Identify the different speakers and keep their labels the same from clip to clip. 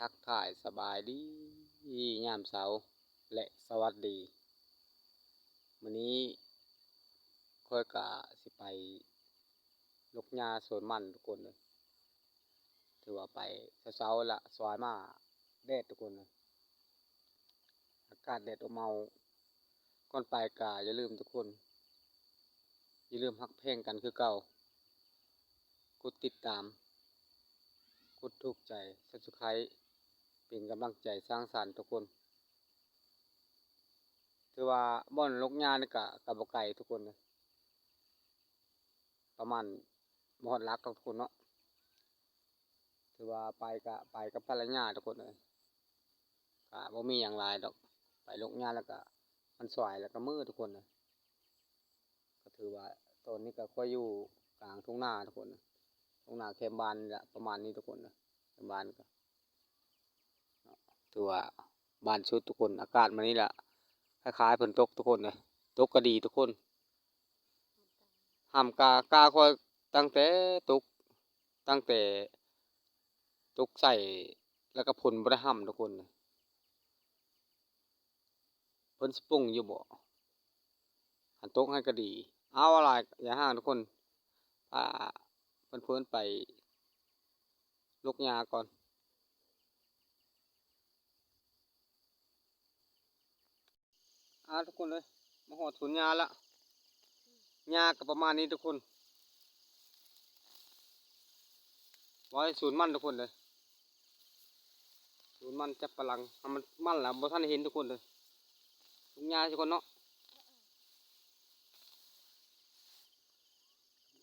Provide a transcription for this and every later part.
Speaker 1: ทักทายสบายดียามเช้าและสวัสดีมื้อนี้ค่อยก็สิไปลกหญ้าสวนมันทุกคนเลยถือว่าไปเช้าๆละสวยมาแดดทุกคนเลยอากาศแดดอบอ้าวก่อนไปก็อย่าลืมทุกคนอย่าลืมฮักแพงกันคือเก่ากดติดตามกดถูกใจ Subscribe เป็นกำลังใจสร้างสรรค์ทุกคนถือว่าบ่อนลกหญ้านี่ก็บ่ไกลทุกคนเลยประมาณบ่ฮอดลักทุกคนเนาะถือว่าไปก็ไปกับภรรยาทุกคนเลยก็บ่มีหยังหลายดอกไปลกหญ้าแล้วก็มันสวยแล้วก็มืดทุกคนเลยก็ถือว่าตอนนี้ก็ค่อยอยู่กลางทุ่งนาทุกคนนะทุ่งนาแคมบ้านนี่แหละประมาณนี้ทุกคนนะแคมบ้านก็ถือว่าบ้านชุดทุกคนอากาศมันนี่แหละคล้ายๆฝนตกทุกคนเลยตกก็ดีทุกคนห้ามกาค่อยตั้งแต่ตกตั้งแต่ตกใส่แล้วก็ผลบ่ได้ห้ำทุกคนเลยเพิ่นสิปรุงอยู่บ่หันตกให้ก็ดีเอาอะไรอย่าห่างทุกคนอ่าเพิ่นไปลกหญ้าก่อนทุกคนเลยมาหอดสวนหญ้าละหญ้าก็ประมาณนี้ทุกคนไว้สวนมันทุกคนเลยสวนมันจับปะหลังมันมันแล้วบ่ทันเห็นทุกคนเลยลกหญ้าทุกคนเนาะ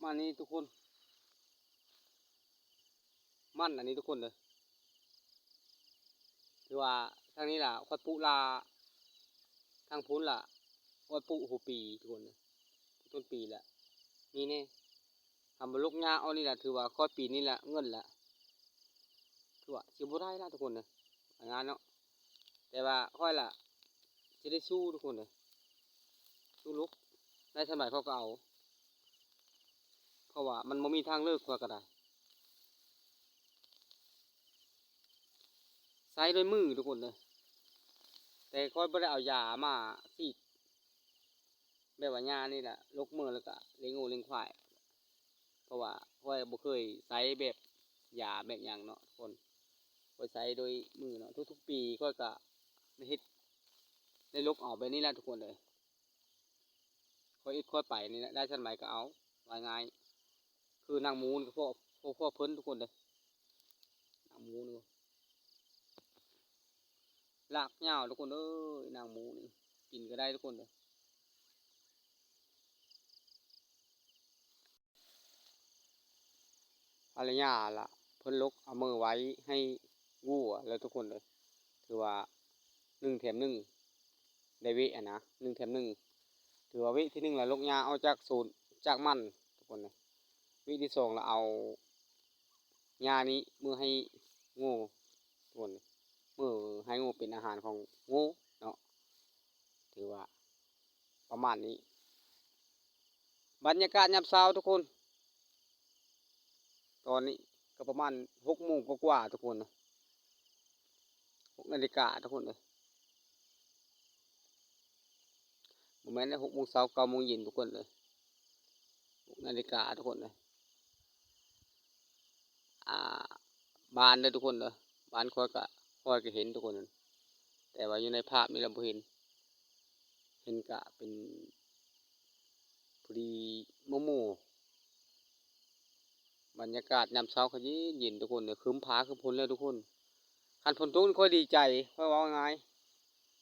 Speaker 1: มานี้ทุกคนมันอันนี้ทุกคนเลยคือว่าทางนี้ล่ะค่อยปุลาทางพุ้นล่ะค่อยปุหัวปีทุกคนเลยต้นปีละนี่แน่ทำบลูกหญ้าเอานี่แหละถือว่าค่อยปีนี่แหละเงินละถือว่าสิบ่ได้ละทุกคนเลยงานเนาะแต่ว่าค่อยล่ะจะได้สู้ทุกคนเลยสู้ลุกได้สมัยเขาก็เอาเพราะว่ามันไม่มีทางเลิกกว่าก็ได้ใช้ด้วยมือทุกคนเลยแต่ค่อยไม่ได้เอายามาฉีดแบบว่าหญ้านี่แหละลกมือแล้วก็เลี้ยงงูเลี้ยงควายเพราะว่าค่อยบ่เคยใช้แบบยาแบบอย่างเนาะทุกคนค่อยใช้โดยมือเนาะทุกๆปีค่อยก็ได้เฮ็ดได้ลกออกไปนี่แหละทุกคนเลยค่อยอิดค่อยไปนี่แหละได้ชั้นไหนก็เอาว่าง่ายคือนางหมูนี่ก็พวกเพิ่นทุกคนเลยนางหมูนี่ลากเหย้าทุกคนเอ้ยนางหมูนี่กินก็ได้ทุกคนเลยอะไรย่าล่ะเพิ่นลกเอามือไว้ให้งูแล้วทุกคนเลยถือว่า1 แถม 1ได้วิอ่ะนะ1 แถม 1ถือว่าวิที่1ละลกหญ้าเอาจากศูนย์จากมันทุกคนเลยวิที่2เราเอาหญ้านี้มือให้งูทุกคนมือให้งูเป็นอาหารของงูเนาะถือว่าประมาณนี้บรรยากาศยามเช้าทุกคนตอนนี้ก็ประมาณ6 โมงกว่าทุกคนนะ6 นาฬิกาทุกคนเลยโมเมนต์6 โมงเช้า9 โมงเย็นทุกคนเลย6 นาฬิกาทุกคนเลยอ่าบ้านเลยทุกคนเลยบ้านค่อยก็เห็นทุกคนเลยแต่ว่าอยู่ในภาพนี่เราบ่เห็นกะเป็นพอดีโมบรรยากาศยามเช้าเขาเย็นทุกคนเลยครึ้มฟ้าครึ้มฝนเลยทุกคนคันฝนตกค่อยดีใจค่อยว่าไง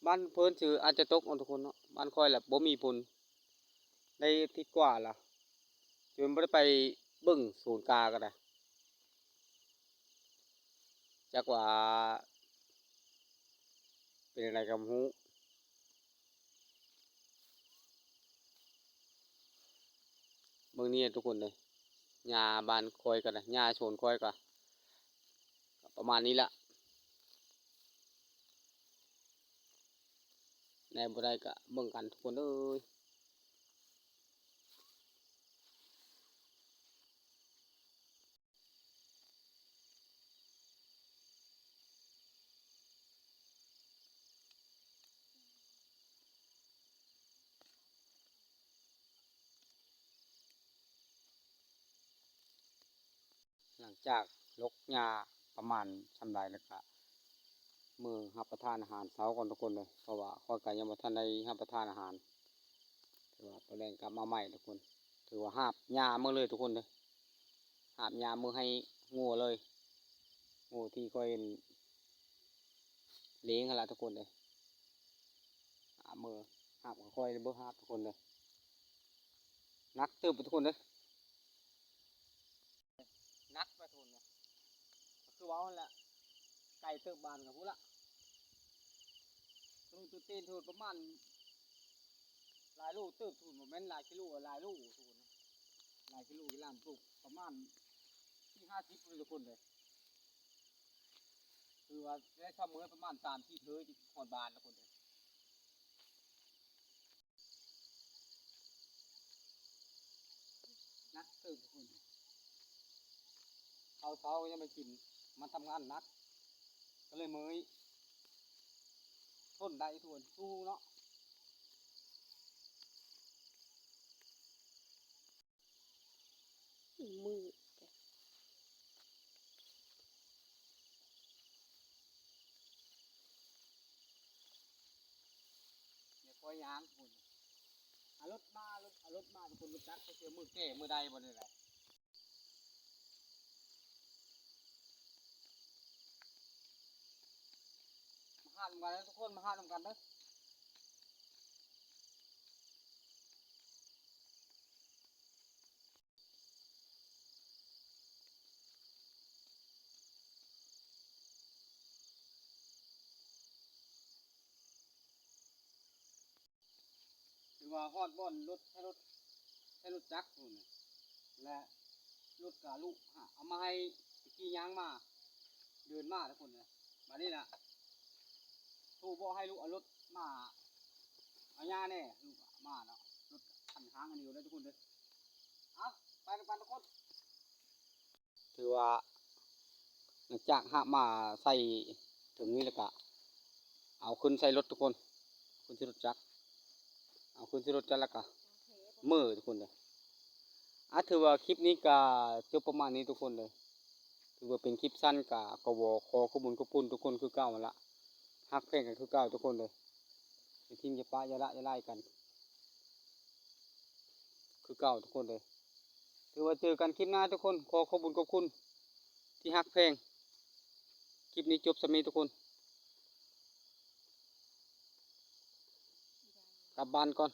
Speaker 1: บ้านเพิ่นชื่ออาจจะตกเอาทุกคนเนาะบ้านค่อยแหละบ่มีฝนได้อาทิศกว่าล่ะจนบ่ได้ไปเบิ่งศูนย์กลางก็ได้จักว่าเป็นอะไรก็บ่รู้เบิ่งนี่ทุกคนเลยหญ้าบ้านค่อยก็ได้หญ้าโซนค่อยก็ประมาณนี้ละแหน่บ่ได้ก็เบิ่งกันทุกคนเอ้ย งจากลกหญ้าประมาณชำไรแล้วก็มือรับประทานอาหารเช้าก่อนทุกคนเลยเพราะว่าข้อยก็ยังบ่ทันได้รับประทานอาหารถือว่าตอนแรงกลับมาใหม่ทุกคนถือว่าหาบหญ้ามื้อเลยทุกคนเลยหาบหญ้ามื้อให้งัวเลยงัวที่ค่อยเลี้ยงหั่นล่ะทุกคนเลยหาบมื้อหาบก็ค่อยเบิ่งหาบทุกคนเลยหนักเติบทุกคนเลยหนักไปทุกคนเลยก็คือว่าหั่นแหละไก่เติบบานกับพุ่นละตัวตีนทุนประมาณหลายลูกเติบทุนบ่แม่นหลายกิโลหลายลูกทุกคนนะหลายกิโลกิโลปลูกประมาณ40เลยทุกคนเลยคือว่าได้ทำมื้อประมาณ3-4เทื่อฮอดบานทุกคนเลยหนักเติบทุกคนเอาเช้ายังไม่กินมันทำงานหนักก็เลยมื้อทนได้ทุกคนสู้เนาะ
Speaker 2: มืด
Speaker 1: เดี๋ยวค่อยย่างทุกคนเอารถมาเอารถมาทุกคนรู้จักไปเจอมือแก่มือใดบ่ได้แหละมาหาดำกันนะทุกคนมาหาดำกันเด้อถือว่าฮอดบ่อนรถจักรทุกคนและรถกาลูกเอามาให้ขี่ย่างมาเดินมาทุกคนเลยบัดนี้นะทูบ่ให้ลูกเอารถมาเอาย่าแน่ลูกมาเนาะรถคันทางอันเดียวเลยทุกคนเลยเอาไปกันทุกคนถือว่าหลังจากหามาใส่ถึงนี้แล้วก็เอาขึ้นใส่รถทุกคนขึ้นที่รถจักรเอาขึ้นที่รถจักรแล้วก็มือทุกคนเลยถือว่าคลิปนี้ก็จบประมาณนี้ทุกคนเลยถือว่าเป็นคลิปสั้นก็วขอขอบคุณขอบคุณทุกคนคือเก่าหั่นละฮักเพลงกันคือเก่าทุกคนเลยอย่าทิ้งอย่าปะอย่าละอย่าไล่กันคือเก่าทุกคนเลยถือว่าเจอกันคลิปหน้าทุกคนขอขอบคุณขอบคุณที่ฮักเพลงคลิปนี้จบสำนี้ทุกคนกลับบ้านก่อน